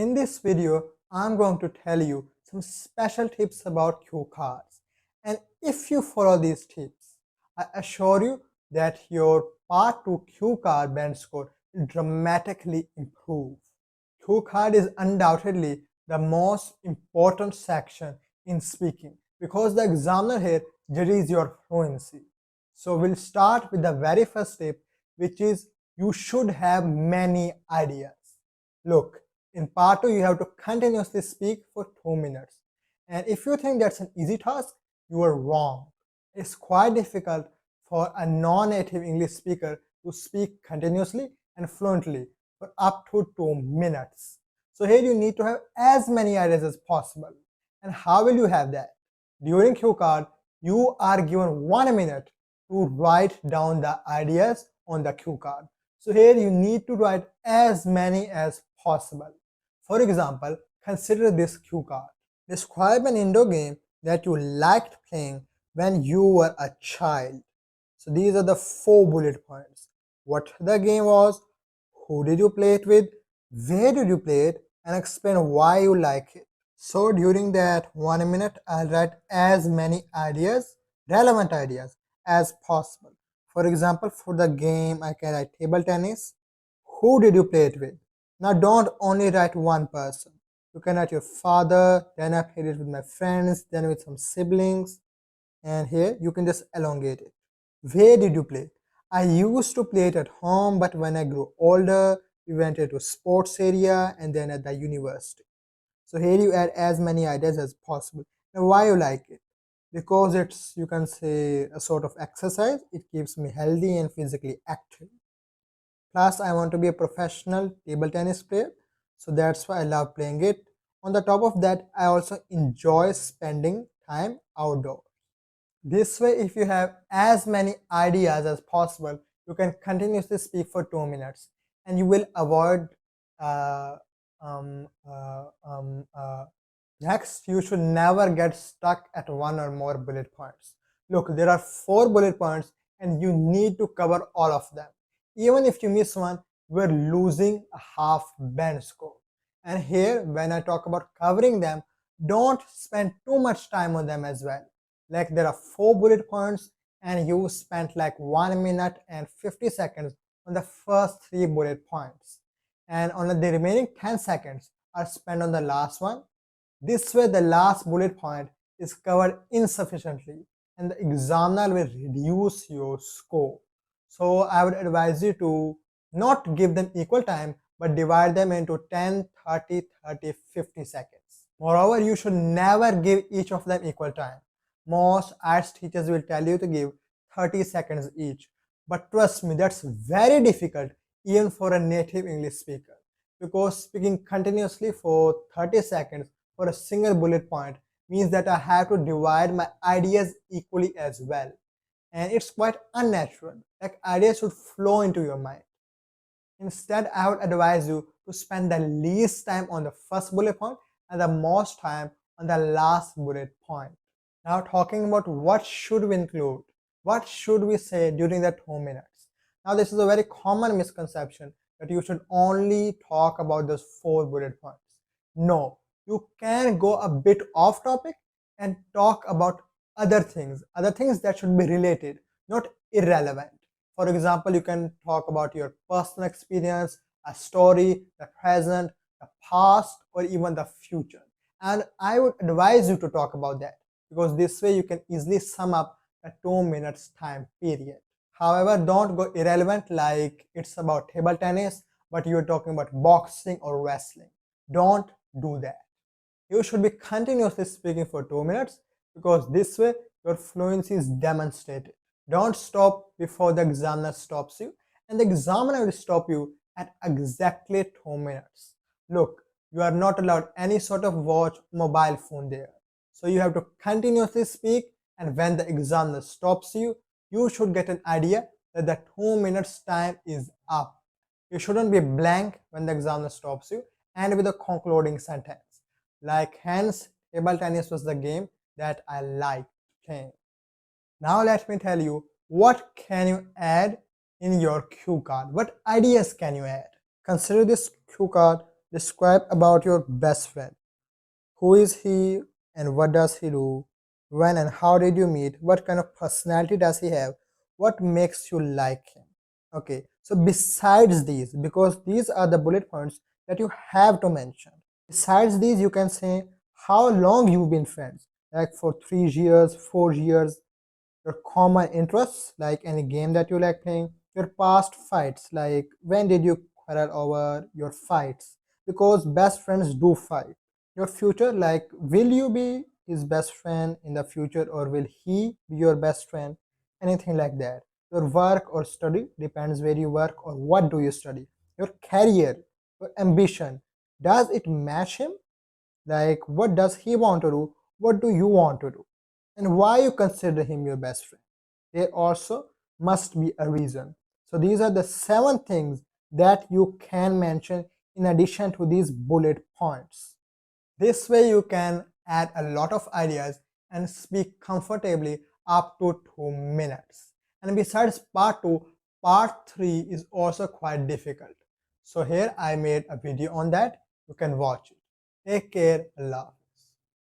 In this video, I'm going to tell you some special tips about cue cards. And if you follow these tips, I assure you that your Part 2 cue card band score will dramatically improve. Cue card is undoubtedly the most important section in speaking because the examiner here judges your fluency. So we'll start with the very first tip, which is you should have many ideas. Look, in part 2, you have to continuously speak for 2 minutes. And if you think that's an easy task, you are wrong. It's quite difficult for a non-native English speaker to speak continuously and fluently for up to 2 minutes. So here you need to have as many ideas as possible. And how will you have that? During cue card, you are given 1 minute to write down the ideas on the cue card. So here you need to write as many as possible. For example, consider this cue card. Describe an indoor game that you liked playing when you were a child. So these are the 4 bullet points. What the game was, who did you play it with, where did you play it, and explain why you like it. So during that 1 minute, I'll write as many ideas, relevant ideas as possible. For example, for the game, I can write table tennis. Who did you play it with? Now don't only write one person. You can write your father, then I played it with my friends, then with some siblings. And here you can just elongate it. Where did you play? I used to play it at home, but when I grew older, we went into sports area and then at the university. So here you add as many ideas as possible. Now why you like it? Because it's, you can say, a sort of exercise. It keeps me healthy and physically active. Plus, I want to be a professional table tennis player, so that's why I love playing it. On the top of that, I also enjoy spending time outdoors. This way, if you have as many ideas as possible, you can continuously speak for 2 minutes and you will avoid next, you should never get stuck at 1 or more bullet points. Look, there are 4 bullet points and you need to cover all of them. Even if you miss one, we're losing a half band score. And here, when I talk about covering them, don't spend too much time on them as well. Like there are 4 bullet points and you spent like 1 minute and 50 seconds on the first 3 bullet points. And on the remaining 10 seconds are spent on the last one. This way the last bullet point is covered insufficiently and the examiner will reduce your score. So I would advise you to not give them equal time but divide them into 10, 30, 30, 50 seconds. Moreover, you should never give each of them equal time. Most IELTS teachers will tell you to give 30 seconds each. But trust me, that's very difficult even for a native English speaker, because speaking continuously for 30 seconds for a single bullet point means that I have to divide my ideas equally as well. And it's quite unnatural. Like ideas should flow into your mind. Instead, I would advise you to spend the least time on the first bullet point and the most time on the last bullet point. Now talking about what should we include, what should we say during that 2 minutes. Now this is a very common misconception that you should only talk about those 4 bullet points. No, you can go a bit off topic and talk about other things that should be related, not irrelevant. For example, you can talk about your personal experience, a story, the present, the past, or even the future. And I would advise you to talk about that because this way you can easily sum up a 2 minutes time period. However, don't go irrelevant like it's about table tennis, but you're talking about boxing or wrestling. Don't do that. You should be continuously speaking for 2 minutes because this way your fluency is demonstrated. Don't stop before the examiner stops you, and the examiner will stop you at exactly 2 minutes. Look, you are not allowed any sort of watch, mobile phone there. So you have to continuously speak, and when the examiner stops you, you should get an idea that the 2 minutes time is up. You shouldn't be blank when the examiner stops you and with a concluding sentence. Like hence, table tennis was the game that I liked playing. Now let me tell you, what can you add in your cue card? What ideas can you add? Consider this cue card Describe about your best friend. Who is he and what does he do? When and how did you meet? What kind of personality does he have? What makes you like him? Okay, so besides these, because these are the bullet points that you have to mention. Besides these, you can say how long you've been friends, like for 3 years, 4 years, your common interests, like any game that you like playing, your past fights, like when did you quarrel over your fights, because best friends do fight. Your future, like will you be his best friend in the future or will he be your best friend, anything like that. Your work or study, depends where you work or what do you study. Your career, your ambition, does it match him, like what does he want to do, what do you want to do, and why you consider him your best friend. There also must be a reason. So these are the 7 things that you can mention in addition to these bullet points. This way you can add a lot of ideas and speak comfortably up to 2 minutes. And besides part 2, part 3 is also quite difficult. So here I made a video on that. You can watch it. Take care. Allah.